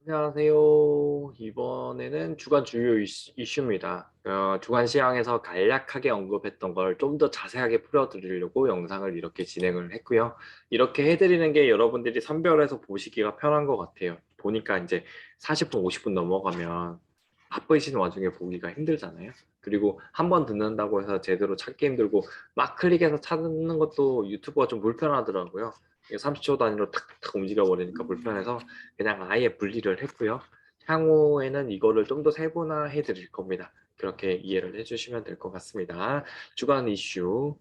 안녕하세요. 이번에는 주간 주요 이슈입니다. 주간 시황에서 간략하게 언급했던 걸 좀 더 자세하게 풀어드리려고 영상을 이렇게 진행을 했고요. 이렇게 해드리는 게 여러분들이 선별해서 보시기가 편한 것 같아요. 보니까 이제 40분, 50분 넘어가면 바쁘신 와중에 보기가 힘들잖아요. 그리고 한 번 듣는다고 해서 제대로 찾기 힘들고 막 클릭해서 찾는 것도 유튜브가 좀 불편하더라고요. 30초 단위로 탁탁 움직여 버리니까 불편해서 그냥 아예 분리를 했고요. 향후에는 이거를 좀 더 세분화해 드릴 겁니다. 그렇게 이해를 해주시면 될 것 같습니다. 주간 이슈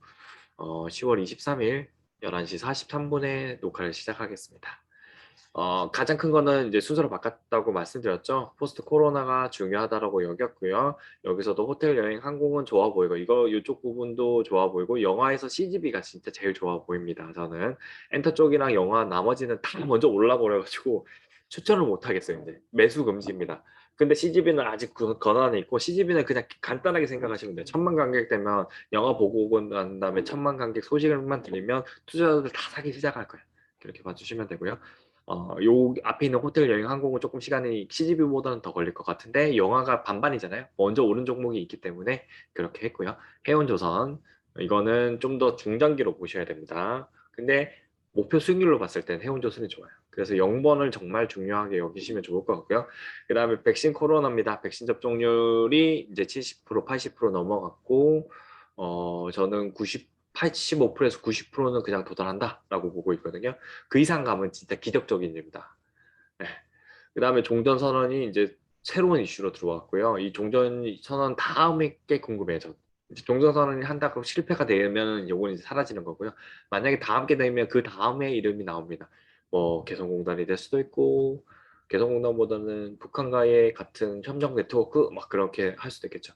10월 23일 11시 43분에 녹화를 시작하겠습니다. 가장 큰 거는 이제 순서를 바꿨다고 말씀드렸죠. 포스트 코로나가 중요하다라고 여겼고요. 여기서도 호텔, 여행, 항공은 좋아 보이고, 이쪽 부분도 좋아 보이고, 영화에서 CGV가 진짜 제일 좋아 보입니다. 저는 엔터 쪽이랑 영화 나머지는 다 먼저 올라버려가지고 추천을 못 하겠어요. 이제 매수 금지입니다. 근데 CGV는 아직 그 권한이 있고, CGV는 그냥 간단하게 생각하시면 돼요. 1,000만 관객 되면 영화 보고 오고 난 다음에 1,000만 관객 소식을만 들리면 투자자들 다 사기 시작할 거예요. 그렇게 봐주시면 되고요. 요 앞에 있는 호텔, 여행, 항공은 조금 시간이 CGV보다는 더 걸릴 것 같은데 영화가 반반이잖아요. 먼저 오른 종목이 있기 때문에 그렇게 했고요. 해운조선 이거는 좀 더 중장기로 보셔야 됩니다. 근데 목표 수익률로 봤을 땐 해운조선이 좋아요. 그래서 0번을 정말 중요하게 여기시면 좋을 것 같고요. 그 다음에 백신 코로나입니다. 백신 접종률이 이제 70%, 80% 넘어갔고 저는 85%에서 90%는 그냥 도달한다라고 보고 있거든요. 그 이상 가면 진짜 기적적인 일입니다. 네. 그 다음에 종전선언이 이제 새로운 이슈로 들어왔고요. 이 종전선언 다음에 게 궁금해요. 저. 이제 종전선언이 한다고 실패가 되면 요건 이제 사라지는 거고요. 만약에 다음 게 되면 그 다음에 이름이 나옵니다. 뭐 개성공단이 될 수도 있고 개성공단보다는 북한과의 같은 협력 네트워크 막 그렇게 할 수도 있겠죠.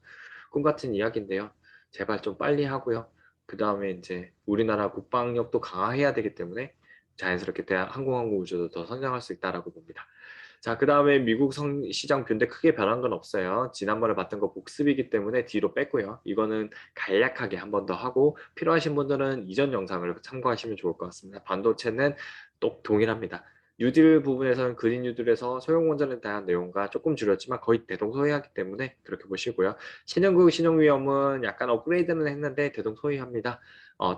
꿈 같은 이야기인데요. 제발 좀 빨리 하고요. 그 다음에 이제 우리나라 국방력도 강화해야 되기 때문에 자연스럽게 대한 항공항공 우주도 더 성장할 수 있다라고 봅니다. 자, 그 다음에 미국 시장 뷰인데 크게 변한 건 없어요. 지난번에 봤던 거 복습이기 때문에 뒤로 뺐고요. 이거는 간략하게 한 번 더 하고 필요하신 분들은 이전 영상을 참고하시면 좋을 것 같습니다. 반도체는 또 동일합니다. 뉴딜 부분에서는 그린 뉴딜에서 소형원전에 대한 내용과 조금 줄였지만 거의 대동소이하기 때문에 그렇게 보시고요. 신흥국 신흥위험은 약간 업그레이드는 했는데 대동소이합니다.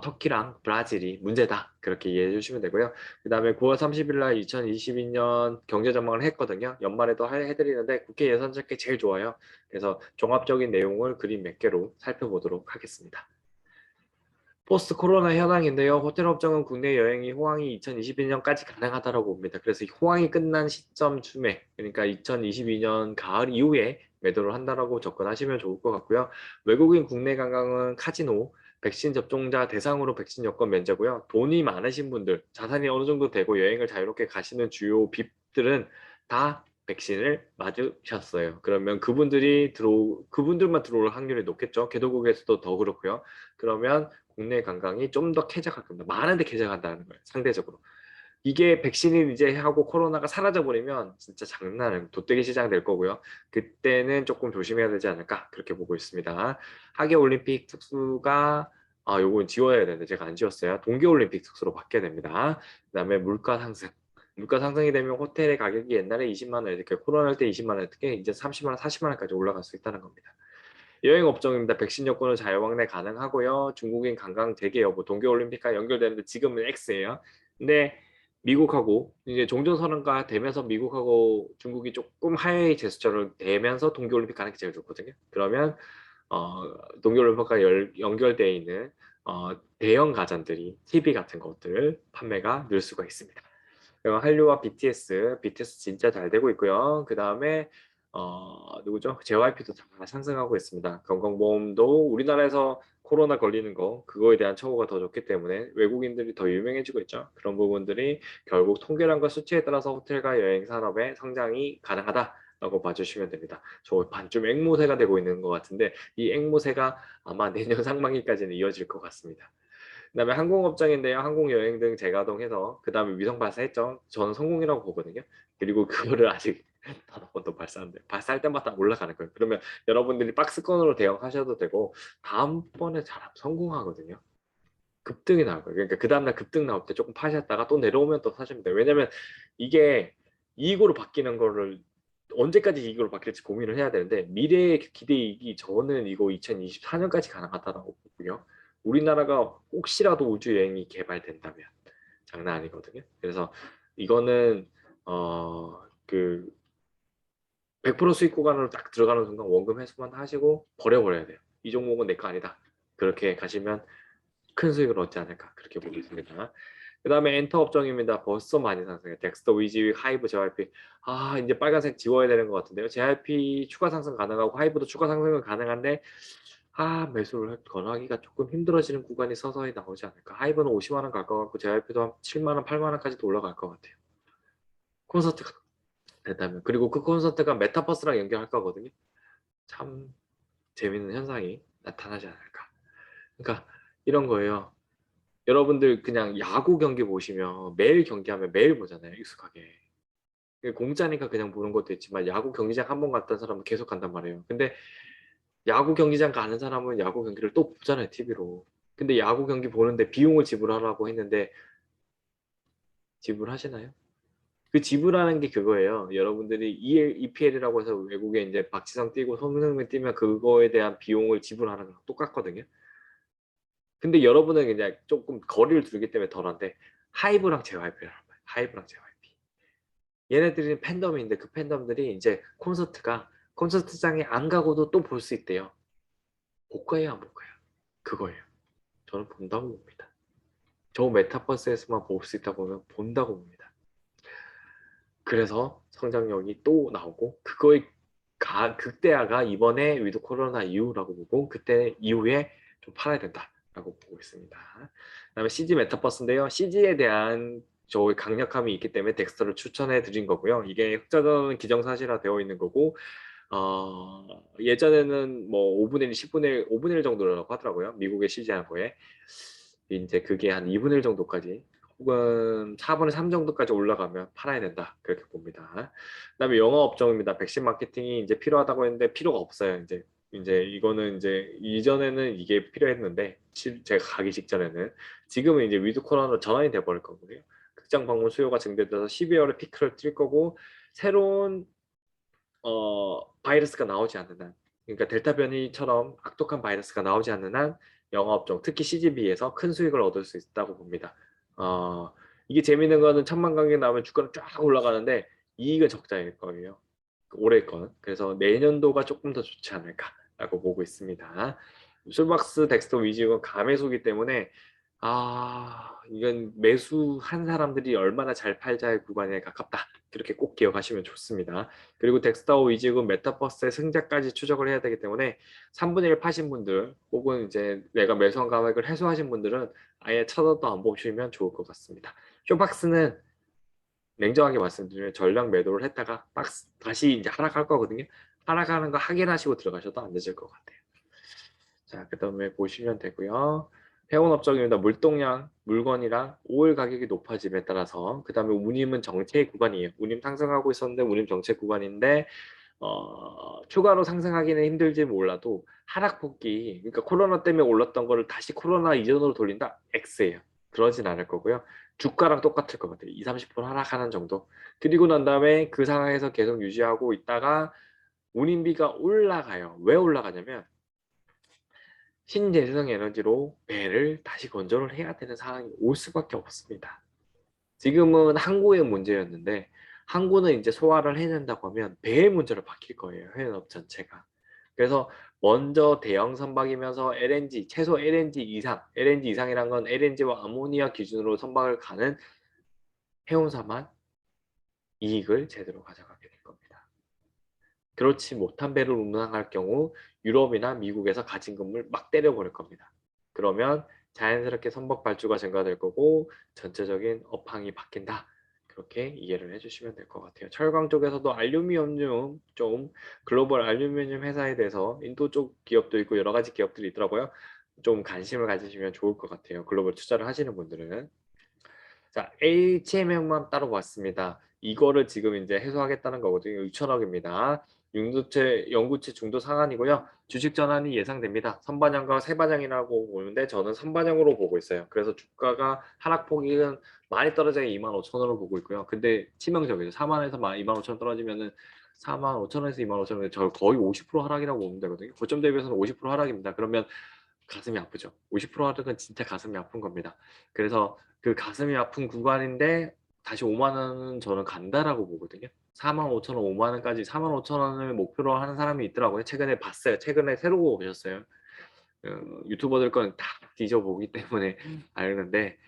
터키랑 브라질이 문제다. 그렇게 이해해 주시면 되고요. 그 다음에 9월 30일 날 2022년 경제 전망을 했거든요. 연말에도 해드리는데 국회 예산 잡기 제일 좋아요. 그래서 종합적인 내용을 그림 몇 개로 살펴보도록 하겠습니다. 포스트 코로나 현황인데요. 호텔 업종은 국내 여행이 호황이 2022년까지 가능하다고 봅니다. 그래서 호황이 끝난 시점쯤에 그러니까 2022년 가을 이후에 매도를 한다라고 접근하시면 좋을 것 같고요. 외국인 국내 관광은 카지노, 백신 접종자 대상으로 백신 여권 면제고요. 돈이 많으신 분들, 자산이 어느 정도 되고 여행을 자유롭게 가시는 주요 빕들은 다 백신을 맞으셨어요. 그러면 그분들만 들어올 확률이 높겠죠. 개도국에서도 더 그렇고요. 그러면 국내 관광이 좀 더 쾌적할 겁니다. 많은데 쾌적한다는 거예요. 상대적으로. 이게 백신이 이제 하고 코로나가 사라져 버리면 진짜 장난 아니고 도떼기 시장 될 거고요. 그때는 조금 조심해야 되지 않을까 그렇게 보고 있습니다. 하계 올림픽 특수가 요건 지워야 되는데 제가 안 지웠어요. 동계 올림픽 특수로 바뀌어야 됩니다. 그다음에 물가 상승. 물가 상승이 되면 호텔의 가격이 옛날에 20만 원 이렇게 코로나 때 20만 원였던 게 이제 30만 원, 40만 원까지 올라갈 수 있다는 겁니다. 여행 업종입니다. 백신 여권은 자유往来가능하고요. 중국인 관광 재개 여부, 동계올림픽과 연결되는데 지금은 X예요. 근데 미국하고 이제 종전선언가 되면서 미국하고 중국이 조금 하회의 제스처를 대면서 동계올림픽 가는 게 제일 좋거든요. 그러면 동계올림픽과 연결되어 있는 대형 가전들이 TV 같은 것들 판매가 늘 수가 있습니다. 그리고 한류와 BTS 진짜 잘 되고 있고요. 그 다음에 누구죠? JYP도 다 상승하고 있습니다. 건강보험도 우리나라에서 코로나 걸리는 거 그거에 대한 처우가 더 좋기 때문에 외국인들이 더 유명해지고 있죠. 그런 부분들이 결국 통계량과 수치에 따라서 호텔과 여행 산업의 성장이 가능하다라고 봐주시면 됩니다. 저 반쯤 앵무새가 되고 있는 것 같은데 이 앵무새가 아마 내년 상반기까지는 이어질 것 같습니다. 그다음에 항공업종인데요. 항공여행 등 재가동해서 그다음에 위성 발사했죠. 저는 성공이라고 보거든요. 그리고 그거를 아직 단 한 번도 발사 안 돼. 발사할 때마다 올라가는 거예요. 그러면 여러분들이 박스권으로 대응하셔도 되고 다음번에 잘 성공하거든요. 급등이 나올 거예요. 그러니까 그 다음날 급등 나올 때 조금 파셨다가 또 내려오면 또 사시면 돼요. 왜냐면 이게 이익으로 바뀌는 거를 언제까지 이익으로 바뀔지 고민을 해야 되는데 미래의 기대이익이 저는 이거 2024년까지 가능하다고 보고요. 우리나라가 혹시라도 우주 여행이 개발된다면 장난 아니거든요. 그래서 이거는 그 100% 수익 구간으로 딱 들어가는 순간 원금 회수만 하시고 버려버려야 돼요. 이 종목은 내 거 아니다. 그렇게 가시면 큰 수익을 얻지 않을까 그렇게 보고 있습니다. 그 다음에 엔터 업종입니다. 벌써 많이 상승해. 덱스터, 위지, 하이브, JYP. 아 이제 빨간색 지워야 되는 것 같은데요. JYP 추가 상승 가능하고 하이브도 추가 상승은 가능한데 매수를 권하기가 조금 힘들어지는 구간이 서서히 나오지 않을까. 하이브는 50만 원 갈 것 같고 JYP도 한 7만 원, 8만 원까지도 올라갈 것 같아요. 콘서트가 됐다면. 그리고 그 콘서트가 메타버스랑 연결할 거거든요. 참 재밌는 현상이 나타나지 않을까. 그러니까 이런 거예요. 여러분들 그냥 야구 경기 보시면 매일 경기하면 매일 보잖아요. 익숙하게. 공짜니까 그냥 보는 것도 있지만 야구 경기장 한 번 갔던 사람은 계속 간단 말이에요. 근데 야구 경기장 가는 사람은 야구 경기를 또 보잖아요. TV로. 근데 야구 경기 보는데 비용을 지불하라고 했는데 지불하시나요? 그 지불하는 게 그거예요. 여러분들이 EPL이라고 해서 외국에 이제 박지성 뛰고 손흥민 뛰면 그거에 대한 비용을 지불하는 거랑 똑같거든요. 근데 여러분은 그냥 조금 거리를 두기 때문에 덜한데 하이브랑 JYP라는 거예요. 하이브랑 JYP. 얘네들이 팬덤인데 그 팬덤들이 이제 콘서트장에 안 가고도 또 볼 수 있대요. 볼 거예요, 안 볼 거예요? 그거예요. 저는 본다고 봅니다. 저 메타버스에서만 볼 수 있다 보면 본다고 봅니다. 그래서 성장력이 또 나오고 그거의 극대화가 이번에 위드 코로나 이후라고 보고 그때 이후에 좀 팔아야 된다라고 보고 있습니다. 그다음에 CG 메타버스인데요. CG에 대한 저의 강력함이 있기 때문에 덱스터를 추천해 드린 거고요. 이게 흑자전 기정사실화 되어 있는 거고 예전에는 뭐 5분의 1, 10분의 1, 5분의 1 정도라고 하더라고요. 미국의 CG한 거에. 이제 그게 한 2분의 1 정도까지 혹은 4분의 3 정도까지 올라가면 팔아야 된다. 그렇게 봅니다. 그다음에 영어 업종입니다. 백신 마케팅이 이제 필요하다고 했는데 필요가 없어요. 이제 이거는 이제 이전에는 이게 필요했는데 제가 가기 직전에는 지금은 이제 위드 코로나로 전환이 돼 버릴 거고요. 극장 방문 수요가 증대돼서 12월에 피크를 뛸 거고 새로운 바이러스가 나오지 않는 한, 그러니까 델타 변이처럼 악독한 바이러스가 나오지 않는 한 영업종, 특히 CGV에서 큰 수익을 얻을 수 있다고 봅니다. 이게 재밌는 거는 천만 관객 나오면 주가는 쫙 올라가는데 이익은 적자일 거예요. 올해 건. 그래서 내년도가 조금 더 좋지 않을까라고 보고 있습니다. 술박스 덱스터 위지은 가매수기 때문에 이건 매수한 사람들이 얼마나 잘 팔자의 구간에 가깝다. 그렇게 꼭 기억하시면 좋습니다. 그리고 덱스터 위직은 메타버스의 승자까지 추적을 해야 되기 때문에 3분의 1 파신 분들 혹은 이제 내가 매수한 가액을 해소하신 분들은 아예 쳐다도 안 보시면 좋을 것 같습니다. 쇼박스는 냉정하게 말씀드리면 전량 매도를 했다가 다시 이제 하락할 거거든요. 하락하는 거 확인하시고 들어가셔도 안 늦을 것 같아요. 자, 그 다음에 보시면 되고요. 회원 업종입니다. 물동량, 물건이랑 오일 가격이 높아짐에 따라서 그 다음에 운임은 정체 구간이에요. 운임 상승하고 있었는데 운임 정체 구간인데 추가로 상승하기는 힘들지 몰라도 하락폭이 그러니까 코로나 때문에 올랐던 거를 다시 코로나 이전으로 돌린다? X예요. 그러진 않을 거고요. 주가랑 똑같을 것 같아요. 20, 30% 하락하는 정도. 그리고 난 다음에 그 상황에서 계속 유지하고 있다가 운임비가 올라가요. 왜 올라가냐면 신재생 에너지로 배를 다시 건조를 해야 되는 상황이 올 수밖에 없습니다. 지금은 항구의 문제였는데 항구는 이제 소화를 해낸다고 하면 배의 문제로 바뀔 거예요. 해운업 전체가. 그래서 먼저 대형 선박이면서 LNG, 최소 LNG 이상, LNG 이상이란 건 LNG와 아모니아 기준으로 선박을 가는 해운사만 이익을 제대로 가져가게 될 겁니다. 그렇지 못한 배를 운항할 경우 유럽이나 미국에서 가진 금을 막 때려버릴 겁니다. 그러면 자연스럽게 선박 발주가 증가될 거고 전체적인 업황이 바뀐다. 그렇게 이해를 해주시면 될 것 같아요. 철강 쪽에서도 알루미늄 좀 글로벌 알루미늄 회사에 대해서 인도 쪽 기업도 있고 여러 가지 기업들이 있더라고요. 좀 관심을 가지시면 좋을 것 같아요. 글로벌 투자를 하시는 분들은. 자, HMM만 따로 봤습니다. 이거를 지금 이제 해소하겠다는 거거든요. 6천억입니다. 영구채 중도 상한이고요. 주식 전환이 예상됩니다. 선반영과 세반영이라고 보는데 저는 선반영으로 보고 있어요. 그래서 주가가 하락폭은 많이 떨어져야 25,000원을 보고 있고요. 근데 치명적이죠. 4만에서 25,000원 떨어지면은 45,000원에서 25,000원, 저 거의 50% 하락이라고 보면 되거든요. 고점 대비해서는 50% 하락입니다. 그러면 가슴이 아프죠. 50% 하락은 진짜 가슴이 아픈 겁니다. 그래서 그 가슴이 아픈 구간인데 다시 5만 원은 저는 간다라고 보거든요. 45,000원, 5만 원까지 45,000원을 목표로 하는 사람이 있더라고요. 최근에 봤어요. 최근에 새로 오셨어요. 유튜버들 건 다 뒤져보기 때문에 알는데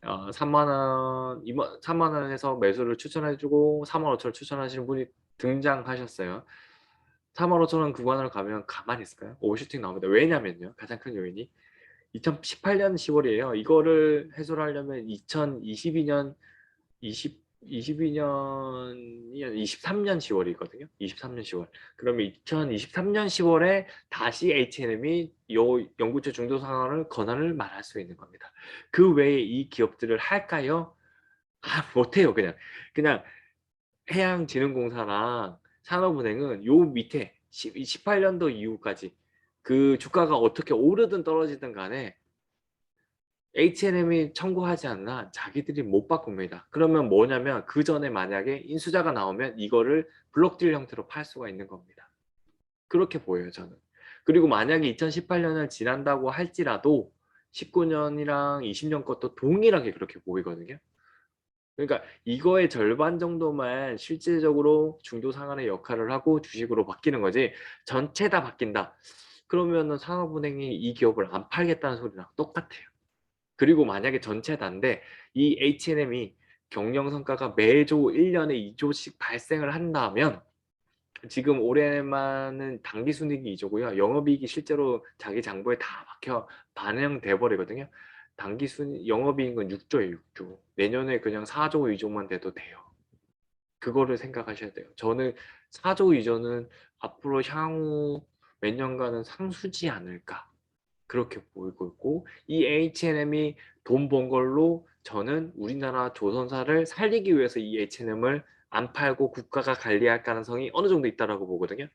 3만 원, 3만 원에서 매수를 추천해주고 4만 5천 원 추천하시는 분이 등장하셨어요. 4만 5천 원 구간을 가면 가만히 있을까요? 오버슈팅 나옵니다. 왜냐면요. 가장 큰 요인이 2018년 10월이에요. 이거를 해소를 하려면 2022년 22년이 23년 10월이거든요. 23년 10월. 그러면 2023년 10월에 다시 H&M이 요 연구체 중도 상한을 권한을 말할 수 있는 겁니다. 그 외에 이 기업들을 할까요? 못해요. 그냥 해양진흥공사랑 산업은행은 요 밑에 18년도 이후까지 그 주가가 어떻게 오르든 떨어지든 간에 H&M이 청구하지 않나 자기들이 못 바꿉니다. 그러면 뭐냐면 그 전에 만약에 인수자가 나오면 이거를 블록딜 형태로 팔 수가 있는 겁니다. 그렇게 보여요, 저는. 그리고 만약에 2018년을 지난다고 할지라도 19년이랑 20년 것도 동일하게 그렇게 보이거든요. 그러니까 이거의 절반 정도만 실질적으로 중도 상한의 역할을 하고 주식으로 바뀌는 거지 전체 다 바뀐다. 그러면은 산업은행이 이 기업을 안 팔겠다는 소리랑 똑같아요. 그리고 만약에 전체 다인데 이 H&M이 경영 성과가 매조 1년에 2조씩 발생을 한다면 지금 올해만은 당기 순이익이 2조고요. 영업이익이 실제로 자기 장부에 다 박혀 반영돼 버리거든요. 당기 순 영업이익은 6조예요, 6조. 내년에 그냥 4조, 2조만 돼도 돼요. 그거를 생각하셔야 돼요. 저는 4조 이조는 앞으로 향후 몇 년간은 상수지 않을까. 그렇게 보이고 있고 이 H&M이 돈 번 걸로 저는 우리나라 조선사를 살리기 위해서 이 H&M을 안 팔고 국가가 관리할 가능성이 어느 정도 있다라고 보거든요.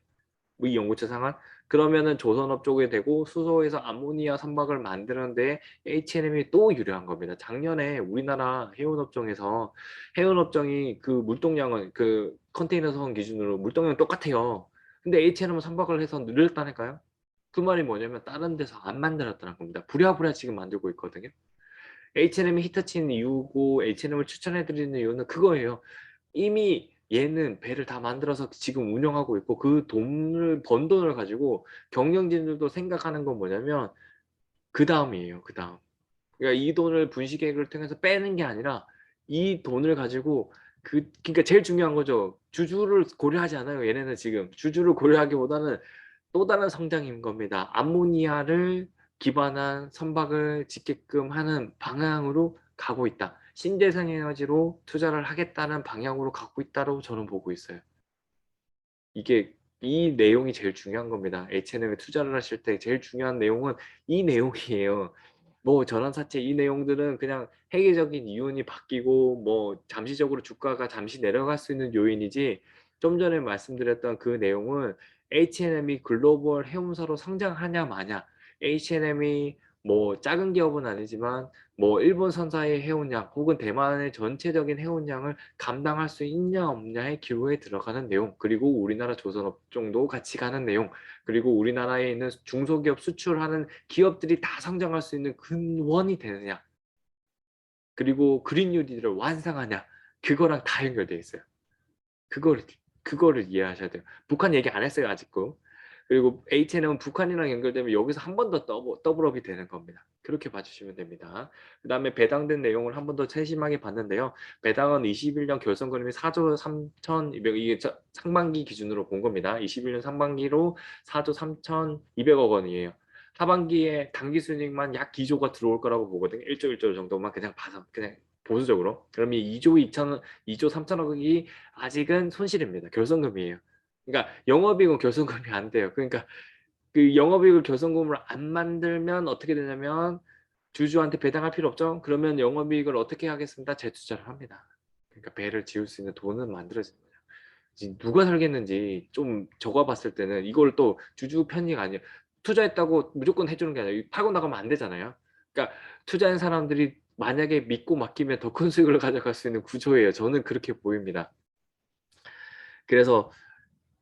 이 연구체 상한 그러면은 조선업 쪽에 되고 수소에서 암모니아 선박을 만드는데 H&M이 또 유리한 겁니다. 작년에 우리나라 해운업종에서 해운업종이 그 물동량은 그 컨테이너선 기준으로 물동량 똑같아요. 근데 H&M은 선박을 해서 늘렸다니까요. 그 말이 뭐냐면 다른 데서 안 만들었다는 겁니다. 부랴부랴 지금 만들고 있거든요. H&M이 히트치는 이유고 H&M을 추천해드리는 이유는 그거예요. 이미 얘는 배를 다 만들어서 지금 운영하고 있고 그 돈을 번 돈을 가지고 경영진들도 생각하는 건 뭐냐면 그 다음이에요. 그 다음. 그러니까 이 돈을 분식회계를 통해서 빼는 게 아니라 이 돈을 가지고 그러니까 제일 중요한 거죠. 주주를 고려하지 않아요. 얘네는 지금 주주를 고려하기보다는 또 다른 성장인 겁니다. 암모니아를 기반한 선박을 짓게끔 하는 방향으로 가고 있다. 신재생 에너지로 투자를 하겠다는 방향으로 가고 있다고 저는 보고 있어요. 이게 이 내용이 제일 중요한 겁니다. H&M에 투자를 하실 때 제일 중요한 내용은 이 내용이에요. 뭐 전환사채 이 내용들은 그냥 회계적인 이윤이 바뀌고 뭐 잠시적으로 주가가 잠시 내려갈 수 있는 요인이지 좀 전에 말씀드렸던 그 내용은 H&M이 글로벌 해운사로 성장하냐 마냐 H&M이 뭐 작은 기업은 아니지만 뭐 일본 선사의 해운량 혹은 대만의 전체적인 해운량을 감당할 수 있냐 없냐의 기로에 들어가는 내용 그리고 우리나라 조선업종도 같이 가는 내용 그리고 우리나라에 있는 중소기업 수출하는 기업들이 다 성장할 수 있는 근원이 되느냐 그리고 그린 뉴딜을 완성하냐 그거랑 다 연결되어 있어요. 그거를 그거를 이해하셔야 돼요. 북한 얘기 안 했어요 아직도. 그리고 H&M은 북한이랑 연결되면 여기서 한 번 더 더블업이 되는 겁니다. 그렇게 봐주시면 됩니다. 그 다음에 배당된 내용을 한 번 더 세심하게 봤는데요. 배당은 21년 결손금이 4조 3,200 이게 상반기 기준으로 본 겁니다. 21년 상반기로 4조 3,200억 원이에요. 하반기에 당기순이익만 약 2조가 들어올 거라고 보거든요. 1조 1조 정도만 그냥 봐서 그냥 보수적으로. 그러면 2조 3천억이 아직은 손실입니다. 결손금이에요. 그러니까 영업이익은 결손금이 안 돼요. 그러니까 그 영업이익을 결손금으로 안 만들면 어떻게 되냐면 주주한테 배당할 필요 없죠. 그러면 영업이익을 어떻게 하겠습니다? 재투자를 합니다. 그러니까 배를 지을 수 있는 돈은 만들어지는 거예요. 지금 누가 살겠는지 좀 적어봤을 때는 이걸 또 주주 편의가 아니에요. 투자했다고 무조건 해주는 게 아니라 팔고 나가면 안 되잖아요. 그러니까 투자한 사람들이 만약에 믿고 맡기면 더 큰 수익을 가져갈 수 있는 구조예요. 저는 그렇게 보입니다. 그래서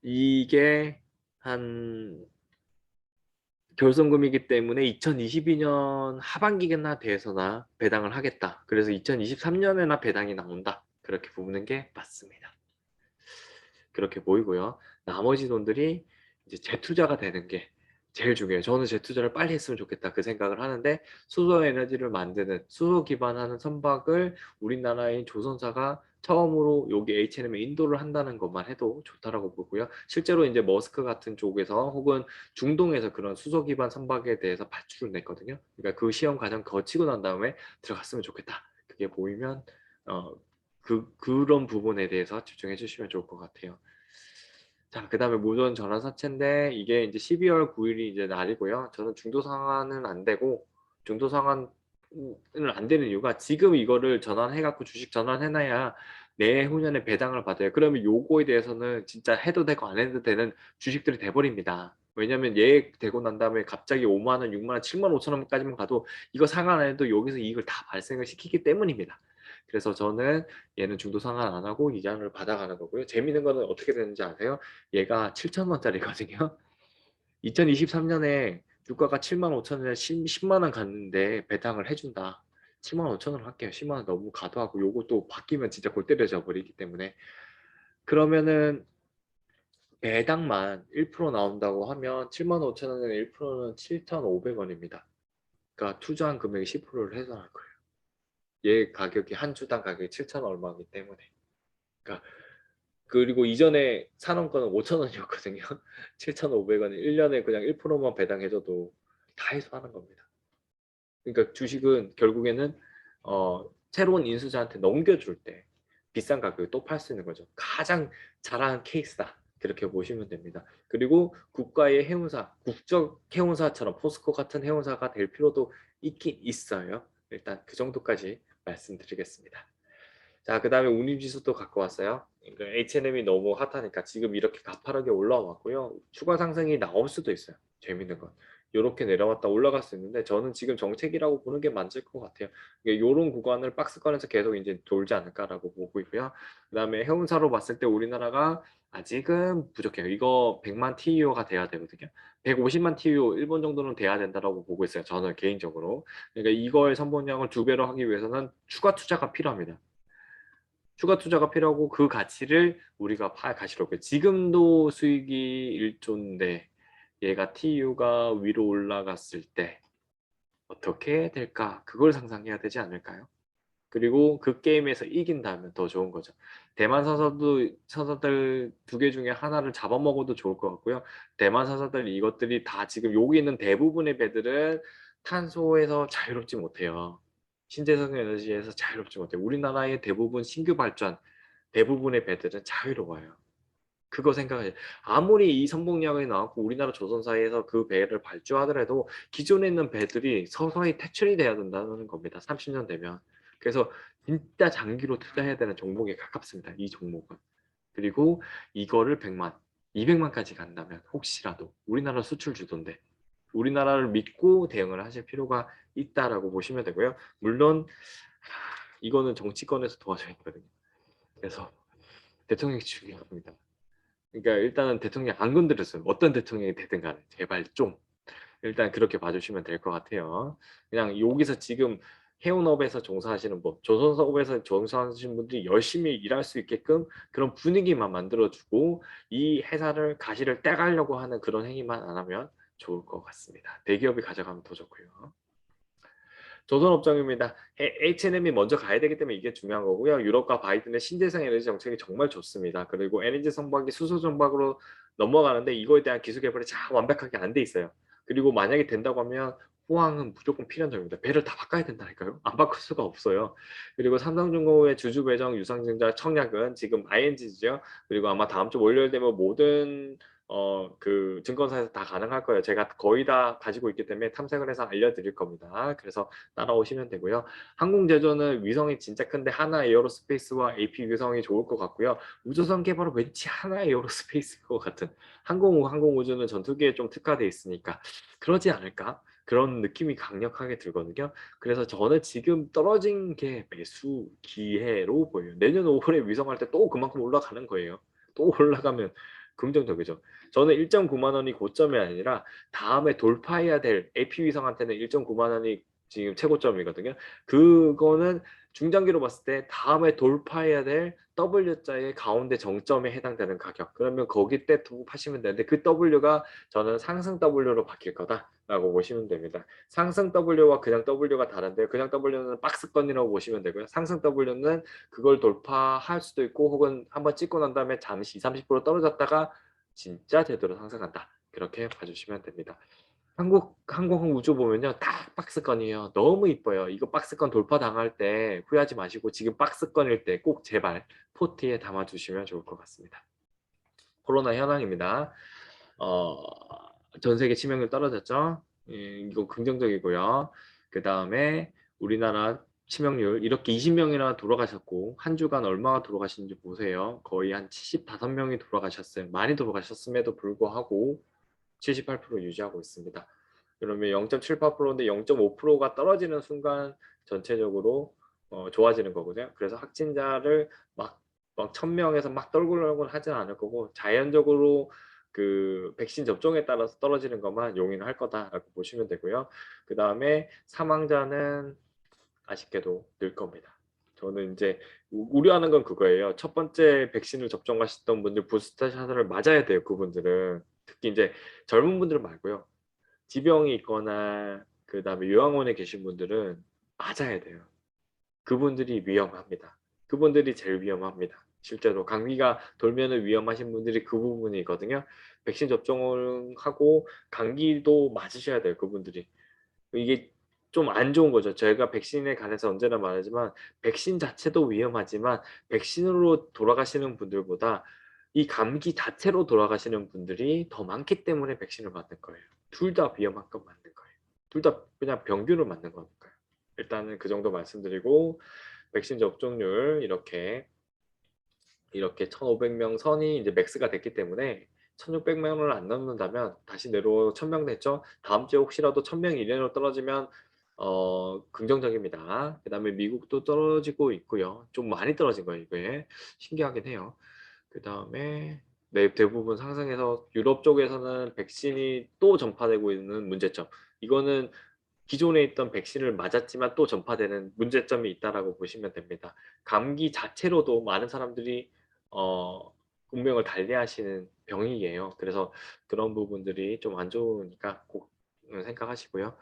이게 한 결손금이기 때문에 2022년 하반기나 돼서나 배당을 하겠다. 그래서 2023년에나 배당이 나온다. 그렇게 보는 게 맞습니다. 그렇게 보이고요. 나머지 돈들이 이제 재투자가 되는 게 제일 중요해요. 저는 재투자를 빨리 했으면 좋겠다 그 생각을 하는데, 수소 에너지를 만드는 수소 기반하는 선박을 우리나라의 조선사가 처음으로 여기 H&M에 인도를 한다는 것만 해도 좋다라고 보고요. 실제로 이제 머스크 같은 쪽에서 혹은 중동에서 그런 수소 기반 선박에 대해서 발주를 냈거든요. 그러니까 그 시험 과정 거치고 난 다음에 들어갔으면 좋겠다. 그게 보이면 그런 부분에 대해서 집중해 주시면 좋을 것 같아요. 자, 그 다음에 무전 전환 사채인데 이게 이제 12월 9일이 이제 날이고요. 저는 중도 상환은 안 되고, 중도 상환은 안 되는 이유가 지금 이거를 전환해갖고 주식 전환해놔야 내후년에 배당을 받아요. 그러면 요거에 대해서는 진짜 해도 되고 안 해도 되는 주식들이 돼버립니다. 왜냐면 얘 되고 난 다음에 갑자기 5만 원, 6만 원, 7만 5천 원까지만 가도 이거 상환 안 해도 여기서 이익을 다 발생을 시키기 때문입니다. 그래서 저는 얘는 중도 상환 안 하고 이자를 받아가는 거고요. 재밌는 거는 어떻게 되는지 아세요? 얘가 7천 원짜리거든요. 2023년에 주가가 7만 5천 원에 10만 원 갔는데 배당을 해준다. 7만 5천 원 할게요. 10만 원 너무 과도하고 요것도 바뀌면 진짜 골 때려져 버리기 때문에. 그러면은 배당만 1% 나온다고 하면 7만 5천 원에 1%는 7,500원입니다. 그러니까 투자한 금액의 10%를 해당할 거예요. 얘 가격이 한 주당 가격이 7천 얼마이기 때문에. 그러니까 그리고 이전에 사놓은 거는 5천 원이었거든요. 7,500원. 1년에 그냥 1%만 배당해줘도 다 해소하는 겁니다. 그러니까 주식은 결국에는 새로운 인수자한테 넘겨줄 때 비싼 가격에 또 팔 수 있는 거죠. 가장 잘하는 케이스다. 그렇게 보시면 됩니다. 그리고 국가의 해운사, 국적 해운사처럼 포스코 같은 해운사가 될 필요도 있긴 있어요. 일단 그 정도까지 말씀드리겠습니다. 자, 그 다음에 운임지수도 갖고 왔어요. 그러니까 H&M이 너무 핫하니까 지금 이렇게 가파르게 올라왔고요. 추가 상승이 나올 수도 있어요. 재밌는 건. 이렇게 내려왔다 올라갈 수 있는데 저는 지금 정책이라고 보는 게 맞을 것 같아요. 이런 구간을 박스권에서 계속 이제 돌지 않을까라고 보고 있고요. 그 다음에 해운사로 봤을 때 우리나라가 아직은 부족해요. 이거 100만 TEO가 돼야 되거든요. 150만 TEO 일본 정도는 돼야 된다라고 보고 있어요. 저는 개인적으로. 그러니까 이거의 선본량을 2배로 하기 위해서는 추가 투자가 필요합니다. 추가 투자가 필요하고 그 가치를 우리가 파악 가시려고요. 지금도 수익이 1조인데 얘가 TU가 위로 올라갔을 때 어떻게 될까? 그걸 상상해야 되지 않을까요? 그리고 그 게임에서 이긴다면 더 좋은 거죠. 대만 사서들 2개 중에 하나를 잡아먹어도 좋을 것 같고요. 대만 사서들 이것들이 다 지금 여기 있는 대부분의 배들은 탄소에서 자유롭지 못해요. 신재생 에너지에서 자유롭지 못해요. 우리나라의 대부분 신규 발전, 대부분의 배들은 자유로워요. 그거 생각해. 아무리 이 선봉량이 나왔고 우리나라 조선사에서 그 배를 발주하더라도 기존에 있는 배들이 서서히 퇴출이 돼야 된다는 겁니다. 30년 되면. 그래서 진짜 장기로 투자해야 되는 종목에 가깝습니다. 이 종목은. 그리고 이거를 100만, 200만까지 간다면 혹시라도 우리나라 수출 주도인데 우리나라를 믿고 대응을 하실 필요가 있다라고 보시면 되고요. 물론 이거는 정치권에서 도와줘야 되거든요. 그래서 대통령이 중요합니다. 그러니까 일단은 대통령 안 건드렸어요. 어떤 대통령이 되든 간에 제발 좀 일단 그렇게 봐주시면 될 것 같아요. 그냥 여기서 지금 해운업에서 종사하시는 분, 조선업에서 종사하시는 분들이 열심히 일할 수 있게끔 그런 분위기만 만들어주고 이 회사를 가시를 떼가려고 하는 그런 행위만 안 하면 좋을 것 같습니다. 대기업이 가져가면 더 좋고요. 조선업종입니다. H&M이 먼저 가야 되기 때문에 이게 중요한 거고요. 유럽과 바이든의 신재생 에너지 정책이 정말 좋습니다. 그리고 에너지 선박이 수소 선박으로 넘어가는데 이거에 대한 기술 개발이 잘 완벽하게 안 돼 있어요. 그리고 만약에 된다고 하면 호황은 무조건 필연 적입니다. 배를 다 바꿔야 된다니까요. 안 바꿀 수가 없어요. 그리고 삼성중공업의 주주 배정 유상증자 청약은 지금 ING죠. 그리고 아마 다음 주 월요일 되면 모든 그 증권사에서 다 가능할 거예요. 제가 거의 다 가지고 있기 때문에 탐색을 해서 알려드릴 겁니다. 그래서 따라오시면 되고요. 항공제조는 위성이 진짜 큰데 하나 에어로스페이스와 AP 위성이 좋을 것 같고요. 우주선 개발은 왠지 하나 에어로스페이스일 것 같은. 항공우주는 전투기에 좀 특화돼 있으니까 그러지 않을까? 그런 느낌이 강력하게 들거든요. 그래서 저는 지금 떨어진 게 매수 기회로 보여요. 내년 5월에 위성할 때 또 그만큼 올라가는 거예요. 또 올라가면 긍정적이죠. 저는 1.9만 원이 고점이 아니라 다음에 돌파해야 될 AP 위성한테는 1.9만 원이 지금 최고점이거든요. 그거는 중장기로 봤을 때 다음에 돌파해야 될 W자의 가운데 정점에 해당되는 가격. 그러면 거기 때 두고 파시면 되는데 그 W가 저는 상승 W로 바뀔 거다라고 보시면 됩니다. 상승 W와 그냥 W가 다른데요. 그냥 W는 박스권이라고 보시면 되고요. 상승 W는 그걸 돌파할 수도 있고 혹은 한번 찍고 난 다음에 잠시 20-30% 떨어졌다가 진짜 제대로 상승한다. 그렇게 봐주시면 됩니다. 한국 항공 우주 보면요 딱 박스권이에요. 너무 이뻐요. 이거 박스권 돌파 당할 때 후회하지 마시고 지금 박스권일 때 꼭 제발 포트에 담아 주시면 좋을 것 같습니다. 코로나 현황입니다. 어, 전 세계 치명률 떨어졌죠. 이거 긍정적이고요. 그 다음에 우리나라 치명률 이렇게 20명이나 돌아가셨고 한 주간 얼마나 돌아가시는지 보세요. 거의 한 75명이 돌아가셨어요. 많이 돌아가셨음에도 불구하고 78% 유지하고 있습니다. 그러면 0.78%인데 0.5%가 떨어지는 순간 전체적으로 좋아지는 거거든요. 그래서 확진자를 막 1000명에서 막 떨굴떨굴 하진 않을 거고 자연적으로 그 백신 접종에 따라서 떨어지는 것만 용인할 거다라고 보시면 되고요. 그 다음에 사망자는 아쉽게도 늘 겁니다. 저는 이제 우려하는 건 그거예요. 첫 번째 백신을 접종하셨던 분들 부스터샷을 맞아야 돼요. 그분들은 특히 이제 젊은 분들 말고요. 지병이 있거나 그 다음에 요양원에 계신 분들은 맞아야 돼요. 그분들이 위험합니다. 그분들이 제일 위험합니다. 실제로 감기가 돌면은 위험하신 분들이 그 부분이거든요. 백신 접종을 하고 감기도 맞으셔야 돼요. 그분들이. 이게 좀 안 좋은 거죠. 저희가 백신에 관해서 언제나 말하지만 백신 자체도 위험하지만 백신으로 돌아가시는 분들보다 이 감기 자체로 돌아가시는 분들이 더 많기 때문에 백신을 맞는 거예요. 둘 다 위험한 건 맞는 거예요. 둘 다 그냥 병균을 맞는 거니까요. 일단은 그 정도 말씀드리고 백신 접종률 이렇게 1,500명 선이 이제 맥스가 됐기 때문에 1,600명을 안 넘는다면 다시 내로 1,000명 됐죠. 다음 주에 혹시라도 1,000명 이내로 떨어지면 긍정적입니다. 그다음에 미국도 떨어지고 있고요. 좀 많이 떨어진 거예요, 이게. 신기하긴 해요. 그다음에 네, 대부분 상승해서 유럽 쪽에서는 백신이 또 전파되고 있는 문제점. 이거는 기존에 있던 백신을 맞았지만 또 전파되는 문제점이 있다라고 보시면 됩니다. 감기 자체로도 많은 사람들이 운명을 달리하시는 병이에요. 그래서 그런 부분들이 좀 안 좋으니까 꼭 생각하시고요.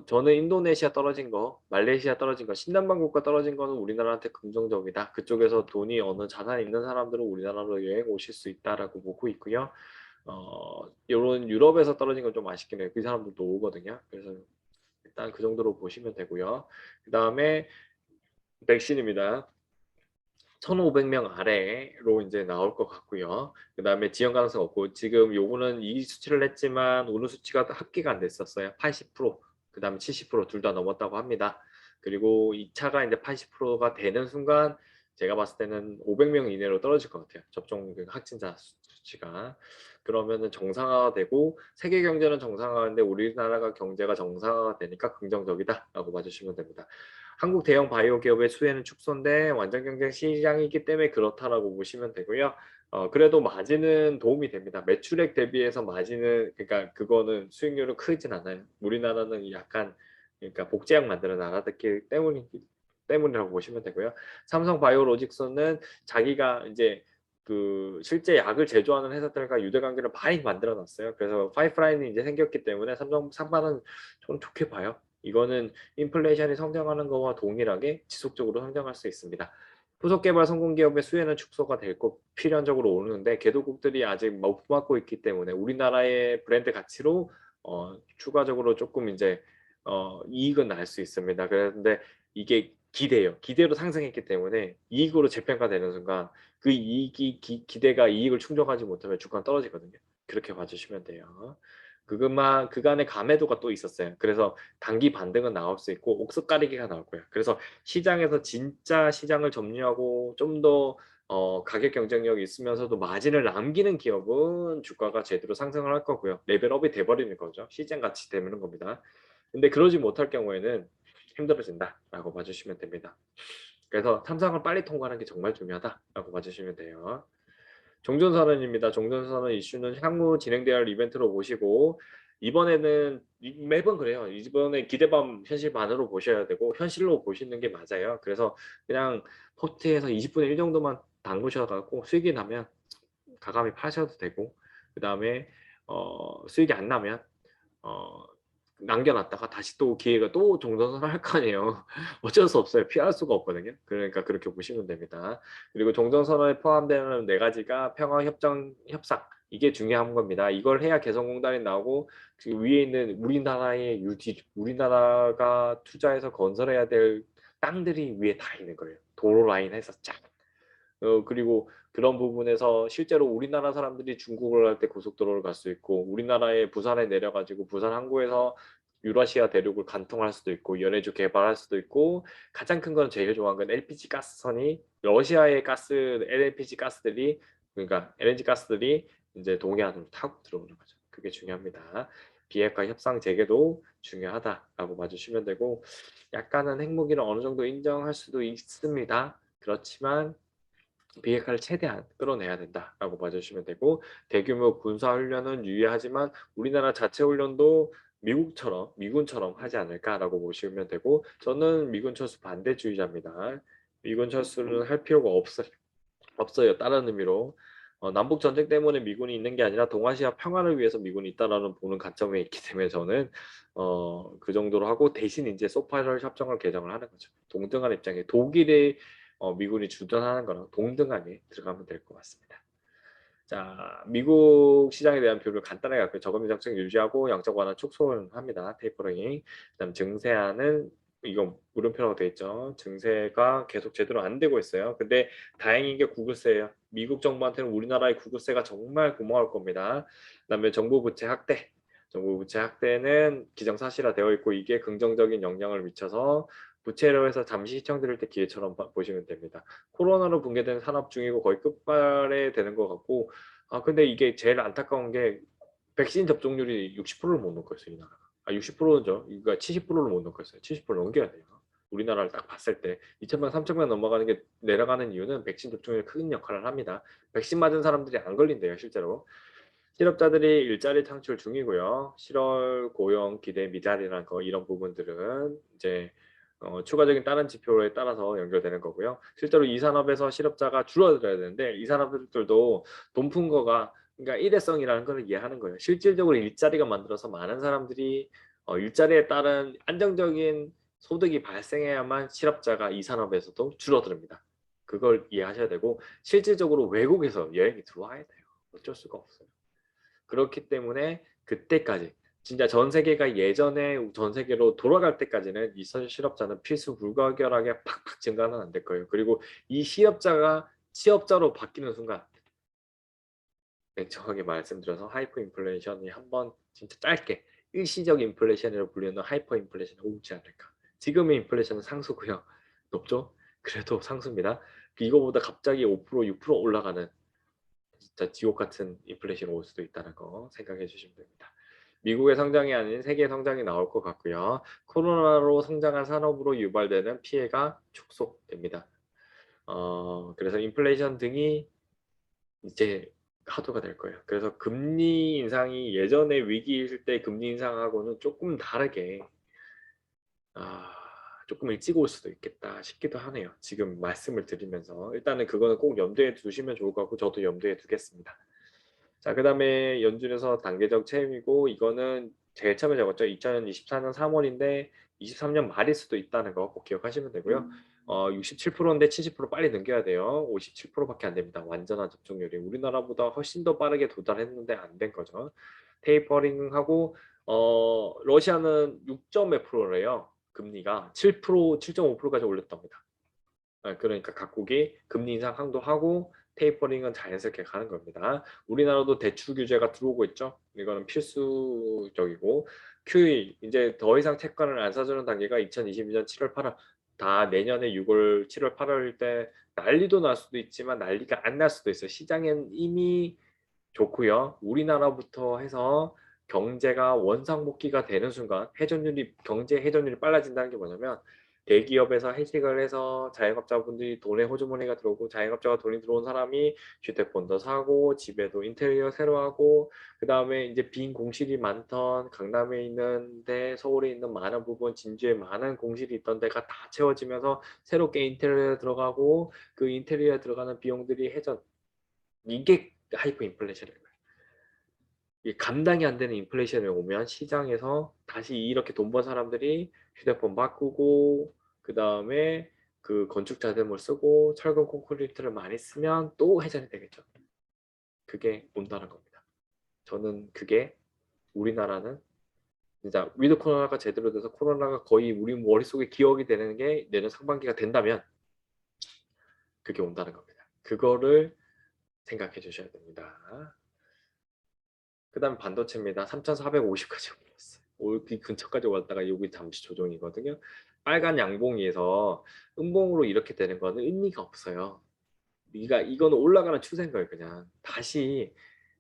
저는 인도네시아 떨어진 거, 말레이시아 떨어진 거, 신남방 국가 떨어진 거는 우리나라한테 긍정적이다. 그쪽에서 돈이 어느 자산 있는 사람들은 우리나라로 여행 오실 수 있다라고 보고 있고요. 요런 유럽에서 떨어진 건 좀 아쉽긴 해요. 그 사람들도 오거든요. 그래서 일단 그 정도로 보시면 되고요. 그 다음에 백신입니다. 1,500명 아래로 이제 나올 것 같고요. 그 다음에 지연 가능성 없고 지금 요거는 이 수치를 냈지만 오늘 수치가 합계가 안 됐었어요. 80%, 그 다음에 70%둘 다 넘었다고 합니다. 그리고 2차가 이제 80%가 되는 순간 제가 봤을 때는 500명 이내로 떨어질 것 같아요. 접종 확진자 수치가. 그러면은 정상화가 되고 세계 경제는 정상화인데 우리나라가 경제가 정상화가 되니까 긍정적이다라고 봐주시면 됩니다. 한국 대형 바이오 기업의 수혜는 축소인데 완전 경쟁 시장이기 때문에 그렇다라고 보시면 되고요. 그래도 마진은 도움이 됩니다. 매출액 대비해서 마진은 그러니까 그거는 수익률은 크진 않아요. 우리나라는 약간 그러니까 복제약 만드는 나라들기 때문이라고 보시면 되고요. 삼성 바이오로직스는 자기가 이제 그 실제 약을 제조하는 회사들과 유대 관계를 많이 만들어 놨어요. 그래서 파이프라인이 이제 생겼기 때문에 삼성 상반은 좀 좋게 봐요. 이거는 인플레이션이 성장하는 것과 동일하게 지속적으로 성장할 수 있습니다. 후속 개발 성공 기업의 수혜는 축소가 될 것 필연적으로 오르는데 개도국들이 아직 못 맡고 있기 때문에 우리나라의 브랜드 가치로 추가적으로 조금 이제 이익은 날 수 있습니다. 그런데 이게 기대요. 기대로 상승했기 때문에 이익으로 재평가되는 순간 그 이익이 기대가 이익을 충족하지 못하면 주가는 떨어지거든요. 그렇게 봐주시면 돼요. 그간의 감해도가 또 있었어요. 그래서 단기 반등은 나올 수 있고 옥석 가리기가 나올 거예요. 그래서 시장에서 진짜 시장을 점유하고 좀 더 가격 경쟁력이 있으면서도 마진을 남기는 기업은 주가가 제대로 상승을 할 거고요. 레벨업이 돼버리는 거죠. 시장 같이 되는 겁니다. 근데 그러지 못할 경우에는 힘들어진다라고 봐주시면 됩니다. 그래서 탐상을 빨리 통과하는 게 정말 중요하다라고 봐주시면 돼요. 종전선언입니다. 종전선언 이슈는 향후 진행되어야 할 이벤트로 보시고 이번에는 매번 그래요. 이번에 기대반 현실 반으로 보셔야 되고 현실로 보시는 게 맞아요. 그래서 그냥 포트에서 20분의 1 정도만 담그셔갖고 수익이 나면 가감히 파셔도 되고 그 다음에 수익이 안 나면 어, 남겨놨다가 다시 또 기회가 또 종전선언 할 거 아니에요. 어쩔 수 없어요. 피할 수가 없거든요. 그러니까 그렇게 보시면 됩니다. 그리고 종전선언에 포함되는 네 가지가 평화, 협정, 협상 이게 중요한 겁니다. 이걸 해야 개성공단이 나오고 그 위에 있는 우리나라의 유지, 우리나라가 투자해서 건설해야 될 땅들이 위에 다 있는 거예요. 도로 라인에서 쫙. 그리고 그런 부분에서 실제로 우리나라 사람들이 중국을 할 때 고속도로를 갈 수 있고 우리나라의 부산에 내려가지고 부산 항구에서 유라시아 대륙을 관통할 수도 있고 연해주 개발할 수도 있고 가장 큰 건 제일 좋아하는 건 LPG 가스선이 러시아의 가스 LPG 가스들이 그러니까 LNG 가스들이 이제 동해안으로 타고 들어오는 거죠. 그게 중요합니다. 비핵화 협상 재개도 중요하다라고 봐주시면 되고 약간은 핵무기를 어느 정도 인정할 수도 있습니다. 그렇지만 비핵화를 최대한 끌어내야 된다라고 봐주시면 되고 대규모 군사훈련은 유의하지만 우리나라 자체 훈련도 미군처럼 하지 않을까라고 보시면 되고 저는 미군 철수 반대주의자입니다. 미군 철수는 할 필요가 없어요. 다른 의미로 남북 전쟁 때문에 미군이 있는 게 아니라 동아시아 평화를 위해서 미군이 있다라는 보는 관점에 있기 때문에 저는 그 정도로 하고 대신 이제 소파설 협정을 개정을 하는 거죠. 동등한 입장에 독일의 미군이 주둔하는 거랑 동등하게 들어가면 될 것 같습니다. 자, 미국 시장에 대한 표를 간단하게 할게요. 저금리 정책 유지하고 양적 완화 축소를 합니다. 테이퍼링. 그다음 증세하는 이거 물음표라고 되어 있죠. 증세가 계속 제대로 안 되고 있어요. 근데 다행인 게 구글세예요. 미국 정부한테는 우리나라의 구글세가 정말 고마울 겁니다. 그다음에 정부 부채 확대. 정부 부채 확대는 기정사실화되어 있고 이게 긍정적인 영향을 미쳐서 부채로 해서 잠시 시청드릴 때 기회처럼 보시면 됩니다. 코로나로 붕괴된 산업 중이고 거의 끝발에 되는 것 같고 근데 이게 제일 안타까운 게 백신 접종률이 60%를 못 넘고 있어요. 이 나라가. 60%죠. 그러니까 70%를 못 넘고 있어요. 70% 넘겨야 돼요. 우리나라를 딱 봤을 때 2천명, 3천명 넘어가는 게 내려가는 이유는 백신 접종률이 큰 역할을 합니다. 백신 맞은 사람들이 안 걸린대요. 실제로. 실업자들이 일자리 창출 중이고요. 7월 고용 기대 미달이라는 거 이런 부분들은 이제 추가적인 다른 지표에 따라서 연결되는 거고요. 실제로 이 산업에서 실업자가 줄어들어야 되는데 이 사람들도 돈 푼 거가 그러니까 일회성이라는 걸 이해하는 거예요. 실질적으로 일자리가 만들어서 많은 사람들이 일자리에 따른 안정적인 소득이 발생해야만 실업자가 이 산업에서도 줄어듭니다. 그걸 이해하셔야 되고 실질적으로 외국에서 여행이 들어와야 돼요. 어쩔 수가 없어요. 그렇기 때문에 그때까지 진짜 전 세계가 예전에 전 세계로 돌아갈 때까지는 이 실업자는 필수 불가결하게 팍팍 증가는 안 될 거예요. 그리고 이 실업자가 취업자로 바뀌는 순간 냉정하게 말씀드려서 하이퍼 인플레이션이 한번 진짜 짧게 일시적 인플레이션이라고 불리는 하이퍼 인플레이션이 오지 않을까. 지금의 인플레이션은 상수고요. 높죠? 그래도 상수입니다. 이거보다 갑자기 5% 6% 올라가는 진짜 지옥 같은 인플레이션이 올 수도 있다는 거 생각해 주시면 됩니다. 미국의 성장이 아닌 세계 성장이 나올 것 같고요. 코로나로 성장한 산업으로 유발되는 피해가 축소됩니다. 그래서 인플레이션 등이 이제 하도가 될 거예요. 그래서 금리 인상이 예전에 위기일 때 금리 인상하고는 조금 다르게 아, 조금 일찍 올 수도 있겠다 싶기도 하네요. 지금 말씀을 드리면서 일단은 그거는 꼭 염두에 두시면 좋을 것 같고 저도 염두에 두겠습니다. 자, 그다음에 연준에서 단계적 채임이고 이거는 제일 처음에 적었죠. 2024년 3월인데 23년 말일 수도 있다는 거 꼭 기억하시면 되고요. 67%인데 70% 빨리 넘겨야 돼요. 57%밖에 안 됩니다. 완전한 접종률이 우리나라보다 훨씬 더 빠르게 도달했는데 안 된 거죠. 테이퍼링하고 러시아는 6점 몇 프로래요. 금리가 7%, 7.5%까지 올렸답니다. 그러니까 각국이 금리 인상 항도하고 테이퍼링은 자연스럽게 가는 겁니다. 우리나라도 대출 규제가 들어오고 있죠. 이거는 필수적이고 QE 이제 더 이상 채권을 안 사주는 단계가 2022년 7월 8월 다 내년에 6월 7월 8월일 때 난리도 날 수도 있지만 난리가 안 날 수도 있어요. 시장엔 이미 좋고요. 우리나라부터 해서 경제가 원상복귀가 되는 순간 경제 회전율이 빨라진다는 게 뭐냐면 대기업에서 해직을 해서 자영업자분들이 돈에 호주머니가 들어오고 자영업자가 돈이 들어온 사람이 주택본도 사고 집에도 인테리어 새로 하고 그 다음에 이제 빈 공실이 많던 강남에 있는데 서울에 있는 많은 부분 진주에 많은 공실이 있던 데가 다 채워지면서 새롭게 인테리어 들어가고 그 인테리어 들어가는 비용들이 이게 하이퍼 인플레이션인 거예요. 이 감당이 안 되는 인플레이션이 오면 시장에서 다시 이렇게 돈 번 사람들이 휴대폰 바꾸고 그 다음에 그 건축 자재물 쓰고 철근 콘크리트를 많이 쓰면 또 회전이 되겠죠. 그게 온다는 겁니다. 저는 그게 우리나라는 진짜 위드 코로나가 제대로 돼서 코로나가 거의 우리 머릿속에 기억이 되는 게 내년 상반기가 된다면 그게 온다는 겁니다. 그거를 생각해 주셔야 됩니다. 그 다음 반도체입니다. 3,450까지 올랐어요. 올그 근처까지 왔다가 여기 잠시 조정이거든요. 빨간 양봉이에서 음봉으로 이렇게 되는 거는 의미가 없어요. 이거는 올라가는 추세인 거예요. 그냥 다시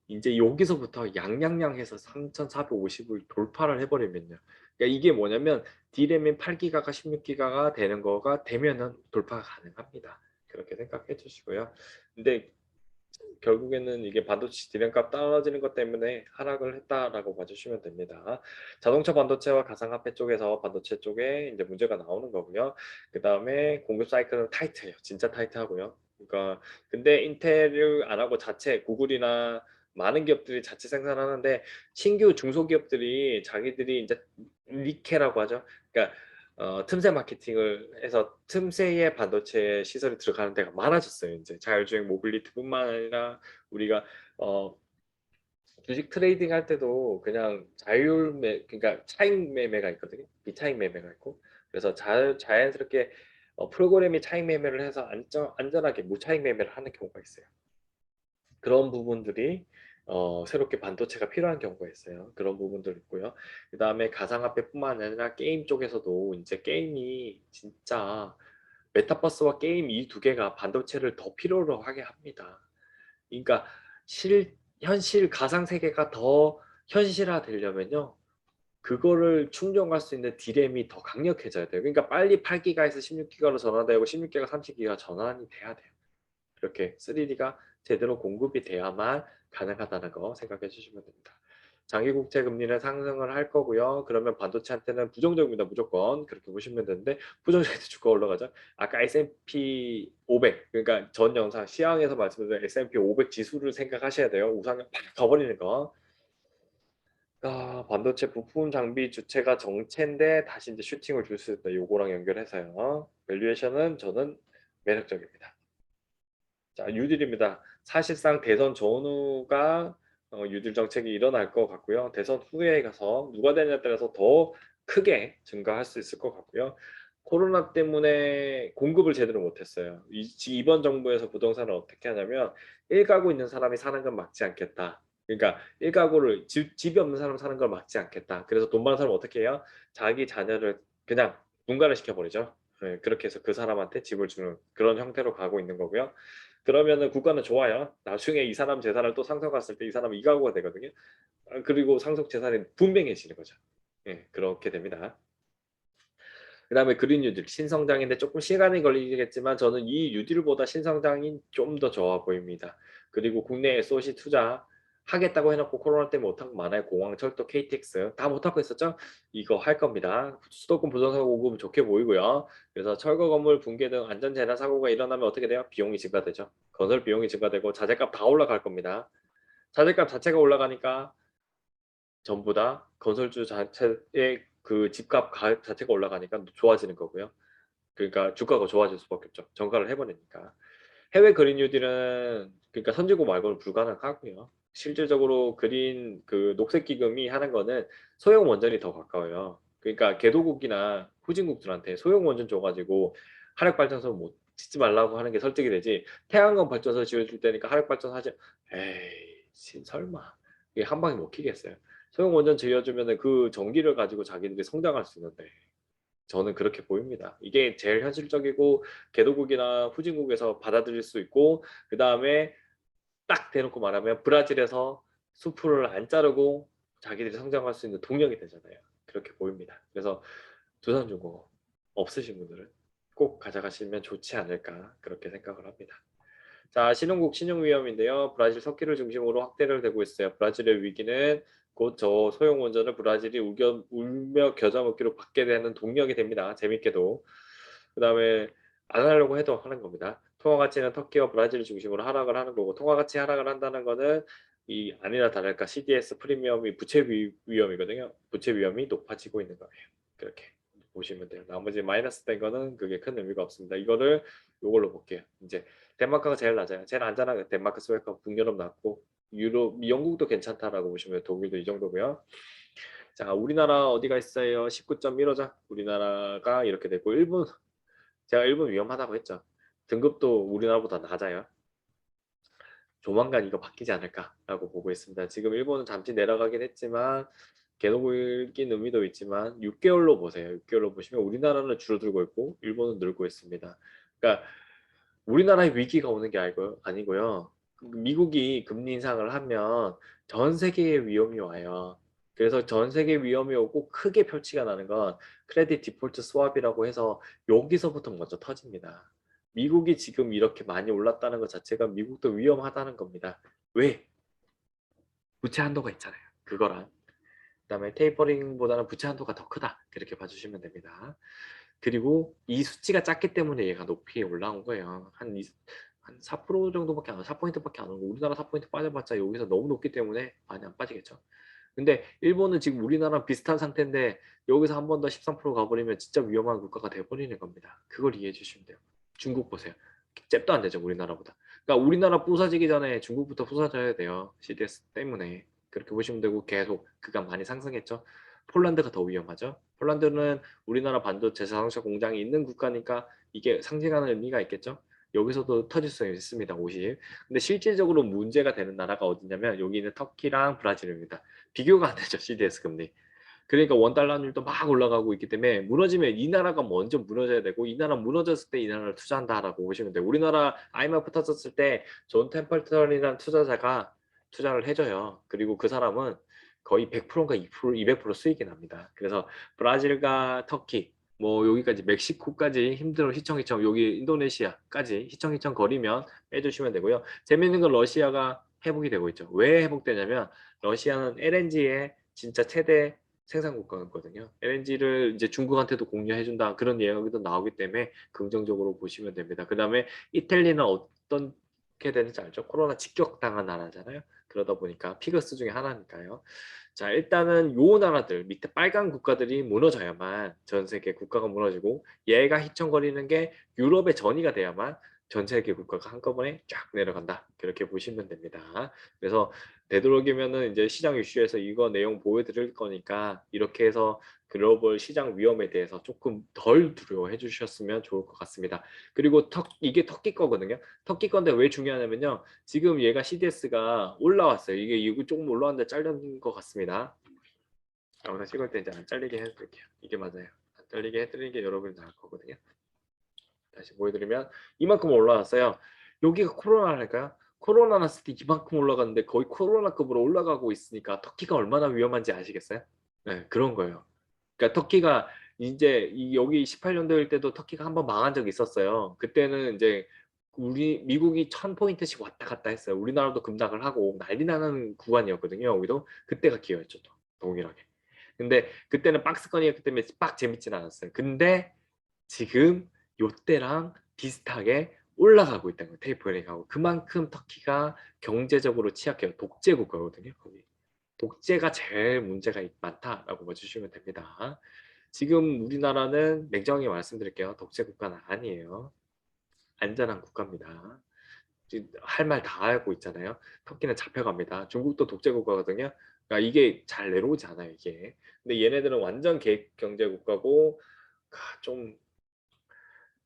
이제 여기서부터 양양양해서 3,450을 돌파를 해버리면요. 그러니까 이게 뭐냐면 D램인 8기가가 16기가가 되는 거가 되면은 돌파가 가능합니다. 그렇게 생각해 주시고요. 근데 결국에는 이게 반도체 디램값 떨어지는 것 때문에 하락을 했다라고 봐주시면 됩니다. 자동차 반도체와 가상화폐 쪽에서 반도체 쪽에 이제 문제가 나오는 거고요. 그 다음에 공급 사이클은 타이트해요. 진짜 타이트하고요. 그러니까 근데 인텔을 안 하고 자체 구글이나 많은 기업들이 자체 생산하는데 신규 중소기업들이 자기들이 이제 리케라고 하죠. 그러니까 틈새 마케팅을 해서 틈새에 반도체 시설이 들어가는 데가 많아졌어요. 이제 자율주행 모빌리티뿐만 아니라 우리가 어, 주식 트레이딩 할 때도 그냥 그러니까 차익 매매가 있거든요. 비차익 매매가 있고 그래서 자연스럽게 프로그램이 차익 매매를 해서 안전하게 무차익 매매를 하는 경우가 있어요. 그런 부분들이 새롭게 반도체가 필요한 경우가 있어요. 그런 부분들 있고요. 그 다음에 가상화폐뿐만 아니라 게임 쪽에서도 이제 게임이 진짜 메타버스와 게임 이 두 개가 반도체를 더 필요로 하게 합니다. 그러니까 현실 가상 세계가 더 현실화 되려면요. 그거를 충족할 수 있는 디램이 더 강력해져야 돼요. 그러니까 빨리 8기가에서 16기가로 전환되고 16기가 30기가 전환이 돼야 돼요. 이렇게 3D가 제대로 공급이 돼야만 가능하다는 거 생각해 주시면 됩니다. 장기 국채 금리는 상승을 할 거고요. 그러면 반도체한테는 부정적입니다. 무조건 그렇게 보시면 되는데 부정적일 때 주가 올라가죠. 아까 S&P 500 그러니까 전 영상 시황에서 말씀드린 S&P 500 지수를 생각하셔야 돼요. 우상향 팍 가버리는 거. 반도체 부품 장비 주체가 정체인데 다시 이제 슈팅을 줄 수 있다. 요거랑 연결해서요. 밸류에이션은 저는 매력적입니다. 자, 뉴딜입니다. 사실상 대선 전후가 뉴딜 정책이 일어날 것 같고요. 대선 후에 가서 누가 되냐에 따라서 더 크게 증가할 수 있을 것 같고요. 코로나 때문에 공급을 제대로 못했어요. 이번 정부에서 부동산을 어떻게 하냐면 1가구 있는 사람이 사는 건 막지 않겠다. 그러니까 1가구를 집이 없는 사람 사는 걸 막지 않겠다. 그래서 돈 많은 사람은 어떻게 해요? 자기 자녀를 그냥 분가를 시켜버리죠. 네, 그렇게 해서 그 사람한테 집을 주는 그런 형태로 가고 있는 거고요. 그러면은 국가는 좋아요. 나중에 이 사람 재산을 또 상속했을 때 이 사람은 이가구가 되거든요. 그리고 상속 재산이 분명해지는 거죠. 예, 그렇게 됩니다. 그 다음에 그린 뉴딜 신성장인데 조금 시간이 걸리겠지만 저는 이 뉴딜보다 신성장이 좀 더 좋아 보입니다. 그리고 국내 SOC 투자 하겠다고 해놓고 코로나 때문에 못한 거 많아요. 공항, 철도, KTX 다 못하고 있었죠? 이거 할 겁니다. 수도권 부동산 공급 좋게 보이고요. 그래서 철거 건물 붕괴 등 안전재난 사고가 일어나면 어떻게 돼요? 비용이 증가되죠. 건설 비용이 증가되고 자재값 다 올라갈 겁니다. 자재값 자체가 올라가니까 전부 다 건설주 자체의 그 집값 자체가 올라가니까 좋아지는 거고요. 그러니까 주가가 좋아질 수밖에 없죠. 정가를 해버리니까. 해외 그린 뉴딜은 그러니까 선진국 말고는 불가능하고요. 실질적으로 그린 그 녹색 기금이 하는 거는 소형 원전이 더 가까워요. 그러니까 개도국이나 후진국들한테 소형 원전 줘가지고 화력 발전소 못 짓지 말라고 하는 게 설득이 되지. 태양광 발전소 지어줄 때니까 화력 발전 하지. 에이, 설마 이게 한 방에 먹히겠어요. 소형 원전 지어주면은 그 전기를 가지고 자기들이 성장할 수 있는데 저는 그렇게 보입니다. 이게 제일 현실적이고 개도국이나 후진국에서 받아들일 수 있고 그 다음에 딱 대놓고 말하면 브라질에서 숲을 안 자르고 자기들이 성장할 수 있는 동력이 되잖아요. 그렇게 보입니다. 그래서 두산중공업 없으신 분들은 꼭 가져가시면 좋지 않을까 그렇게 생각을 합니다. 자, 신흥국 신용 위험인데요. 브라질 석기를 중심으로 확대를 되고 있어요. 브라질의 위기는 곧 저 소형 원전을 브라질이 울며 겨자 먹기로 받게 되는 동력이 됩니다. 재밌게도. 그 다음에 안 하려고 해도 하는 겁니다. 통화 가치는 터키와 브라질을 중심으로 하락을 하는 거고 통화 가치 하락을 한다는 거는 이 아니나 다를까 CDS 프리미엄이 부채 위험이거든요. 부채 위험이 높아지고 있는 거예요. 그렇게 보시면 돼요. 나머지 마이너스 된 거는 그게 큰 의미가 없습니다. 이거를 요걸로 볼게요. 이제 덴마크가 제일 낮아요. 제일 안전하게 덴마크, 스웨덴, 북유럽 낮고 유럽, 영국도 괜찮다라고 보시면 독일도 이 정도고요. 자, 우리나라 어디가 있어요? 19.15죠. 우리나라가 이렇게 되고 일본 제가 일본 위험하다고 했죠. 등급도 우리나라보다 낮아요. 조만간 이거 바뀌지 않을까라고 보고 있습니다. 지금 일본은 잠시 내려가긴 했지만 계속 긴 의미도 있지만 6개월로 보세요. 6개월로 보시면 우리나라는 줄어들고 있고 일본은 늘고 있습니다. 그러니까 우리나라에 위기가 오는 게 아니고요. 미국이 금리 인상을 하면 전 세계에 위험이 와요. 그래서 전 세계 위험이 오고 크게 표치가 나는 건 크레딧 디폴트 스왑이라고 해서 여기서부터 먼저 터집니다. 미국이 지금 이렇게 많이 올랐다는 것 자체가 미국도 위험하다는 겁니다. 왜? 부채 한도가 있잖아요. 그거랑. 그다음에 테이퍼링보다는 부채 한도가 더 크다. 그렇게 봐주시면 됩니다. 그리고 이 수치가 작기 때문에 얘가 높이 올라온 거예요. 한 4% 정도밖에 안, 4포인트밖에 안 오고 우리나라 4포인트 빠져봤자 여기서 너무 높기 때문에 많이 안 빠지겠죠. 근데 일본은 지금 우리나라랑 비슷한 상태인데 여기서 한 번 더 13% 가버리면 진짜 위험한 국가가 돼버리는 겁니다. 그걸 이해해 주시면 돼요. 중국 보세요. 잽도 안 되죠, 우리나라보다. 그러니까 우리나라 부서지기 전에 중국부터 부서져야 돼요. CDS 때문에. 그렇게 보시면 되고 계속 그간 많이 상승했죠. 폴란드가 더 위험하죠. 폴란드는 우리나라 반도체 자동차 공장이 있는 국가니까 이게 상징하는 의미가 있겠죠. 여기서도 터질 수 있습니다. 50. 근데 실질적으로 문제가 되는 나라가 어디냐면 여기 있는 터키랑 브라질입니다. 비교가 안 되죠. CDS 금리. 그러니까 원달러율도 막 올라가고 있기 때문에 무너지면 이 나라가 먼저 무너져야 되고 이 나라 무너졌을 때 이 나라를 투자한다라고 보시면 돼요. 우리나라 IMF 터졌을 때 존 템플턴이라는 투자자가 투자를 해줘요. 그리고 그 사람은 거의 100%인가 2%, 200% 수익이 납니다. 그래서 브라질과 터키 뭐 여기까지 멕시코까지 힘들어 휘청휘청 여기 인도네시아까지 휘청휘청 거리면 빼주시면 되고요. 재밌는 건 러시아가 회복이 되고 있죠. 왜 회복되냐면 러시아는 LNG의 진짜 최대 생산 국가거든요. LNG를 이제 중국한테도 공유해준다 그런 이야기도 나오기 때문에 긍정적으로 보시면 됩니다. 그 다음에 이탈리아는 어떻게 되는지 알죠? 코로나 직격당한 나라잖아요. 그러다 보니까 피거스 중에 하나니까요. 자, 일단은 요 나라들 밑에 빨간 국가들이 무너져야만 전 세계 국가가 무너지고 얘가 휘청거리는 게 유럽의 전이가 돼야만 전 세계 국가가 한꺼번에 쫙 내려간다. 그렇게 보시면 됩니다. 그래서 되도록이면은 이제 시장 이슈에서 이거 내용 보여드릴 거니까 이렇게 해서 글로벌 시장 위험에 대해서 조금 덜 두려워해 주셨으면 좋을 것 같습니다. 그리고 이게 터키 거거든요. 터키 건데 왜 중요하냐면요. 지금 얘가 CDS가 올라왔어요. 이거 조금 올라왔는데 잘린 것 같습니다. 영상 찍을 때 이제 안 잘리게 해드릴게요. 이게 맞아요. 안 잘리게 해드리는 게 여러분이 나을 거거든요. 다시 보여드리면 이만큼 올라왔어요. 여기가 코로나랄까요? 코로나 났을 때 이만큼 올라갔는데 거의 코로나급으로 올라가고 있으니까 터키가 얼마나 위험한지 아시겠어요? 네, 그런 거예요. 그러니까 터키가 이제 여기 18년도일 때도 터키가 한번 망한 적이 있었어요. 그때는 이제 우리 미국이 1000포인트씩 왔다 갔다 했어요. 우리나라도 급락을 하고 난리 나는 구간이었거든요. 여기도 그때가 기회였죠. 또 동일하게. 근데 그때는 박스권이었기 때문에 빡 재밌진 않았어요. 근데 지금 요때랑 비슷하게 올라가고 있다는 거예요. 테이퍼링하고 그만큼 터키가 경제적으로 취약해요. 독재 국가거든요. 거기. 독재가 제일 문제가 많다라고 봐주시면 됩니다. 지금 우리나라는 냉정하게 말씀드릴게요. 독재 국가는 아니에요. 안전한 국가입니다. 할 말 다 하고 있잖아요. 터키는 잡혀갑니다. 중국도 독재 국가거든요. 그러니까 이게 잘 내려오지 않아요. 이게. 근데 얘네들은 완전 계획 경제 국가고 좀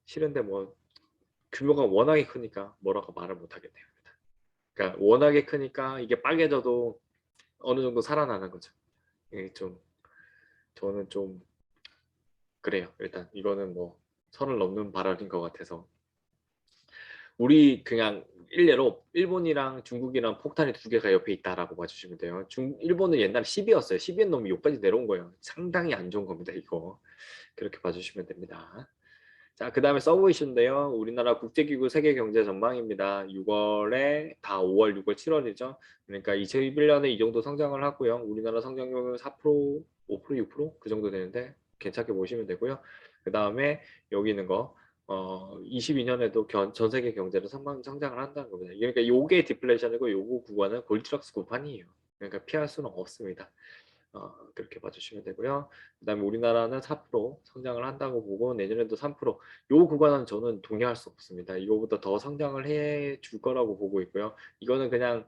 싫은데 뭐 규모가 워낙에 크니까 뭐라고 말을 못 하겠네요. 그러니까 워낙에 크니까 이게 빨개져도 어느 정도 살아나는 거죠. 이게 좀 저는 좀 그래요. 일단 이거는 뭐 선을 넘는 발언인 것 같아서 우리 그냥 일례로 일본이랑 중국이랑 폭탄이 두 개가 옆에 있다라고 봐주시면 돼요. 일본은 옛날에 10이었어요. 10이 넘으면 여기까지 내려온 거예요. 상당히 안 좋은 겁니다. 이거 그렇게 봐주시면 됩니다. 자, 그 다음에 서브 이슈인데요. 우리나라 국제기구 세계경제 전망입니다. 6월에 다 5월, 6월, 7월이죠. 그러니까 2021년에 이 정도 성장을 하고요. 우리나라 성장률은 4%, 5%, 6%그 정도 되는데 괜찮게 보시면 되고요. 그 다음에 여기 있는 거 22년에도 전 세계 경제는 성장을 한다는 겁니다. 그러니까 요게 디플레이션이고 요거 구간은 골디락스 구간이에요. 그러니까 피할 수는 없습니다. 그렇게 봐주시면 되고요. 그다음에 우리나라는 4% 성장을 한다고 보고 내년에도 3%. 요 구간은 저는 동의할 수 없습니다. 이거보다 더 성장을 해 줄 거라고 보고 있고요. 이거는 그냥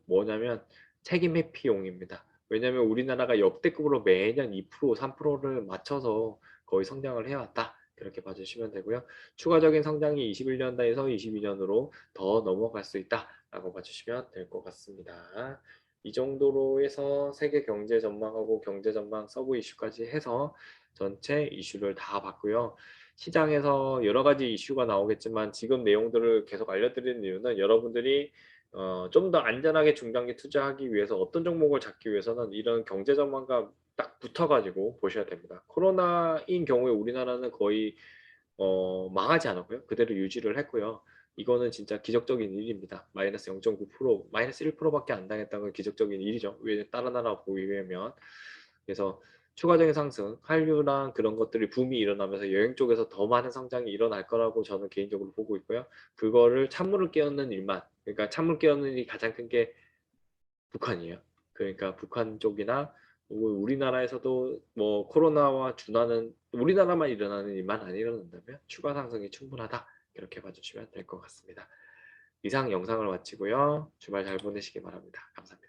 뭐냐면 책임 회피용입니다. 왜냐하면 우리나라가 역대급으로 매년 2%, 3%를 맞춰서 거의 성장을 해왔다. 그렇게 봐주시면 되고요. 추가적인 성장이 21년도에서 22년으로 더 넘어갈 수 있다라고 봐주시면 될 것 같습니다. 이 정도로 해서 세계 경제 전망하고 경제 전망 서브 이슈까지 해서 전체 이슈를 다 봤고요. 시장에서 여러 가지 이슈가 나오겠지만 지금 내용들을 계속 알려드리는 이유는 여러분들이 좀 더 안전하게 중장기 투자하기 위해서 어떤 종목을 잡기 위해서는 이런 경제 전망과 딱 붙어가지고 보셔야 됩니다. 코로나인 경우에 우리나라는 거의 망하지 않았고요. 그대로 유지를 했고요. 이거는 진짜 기적적인 일입니다. 마이너스 0.9%, 마이너스 1%밖에 안 당했다는 건 기적적인 일이죠. 왜 다른 나라 보이면. 그래서 추가적인 상승, 한류랑 그런 것들이 붐이 일어나면서 여행 쪽에서 더 많은 성장이 일어날 거라고 저는 개인적으로 보고 있고요. 그거를 찬물을 끼얹는 일만, 그러니까 찬물 끼얹는 일이 가장 큰 게 북한이에요. 그러니까 북한 쪽이나 우리나라에서도 뭐 코로나와 준하는 우리나라만 일어나는 일만 안 일어난다면 추가 상승이 충분하다. 이렇게 봐주시면 될 것 같습니다. 이상 영상을 마치고요. 주말 잘 보내시기 바랍니다. 감사합니다.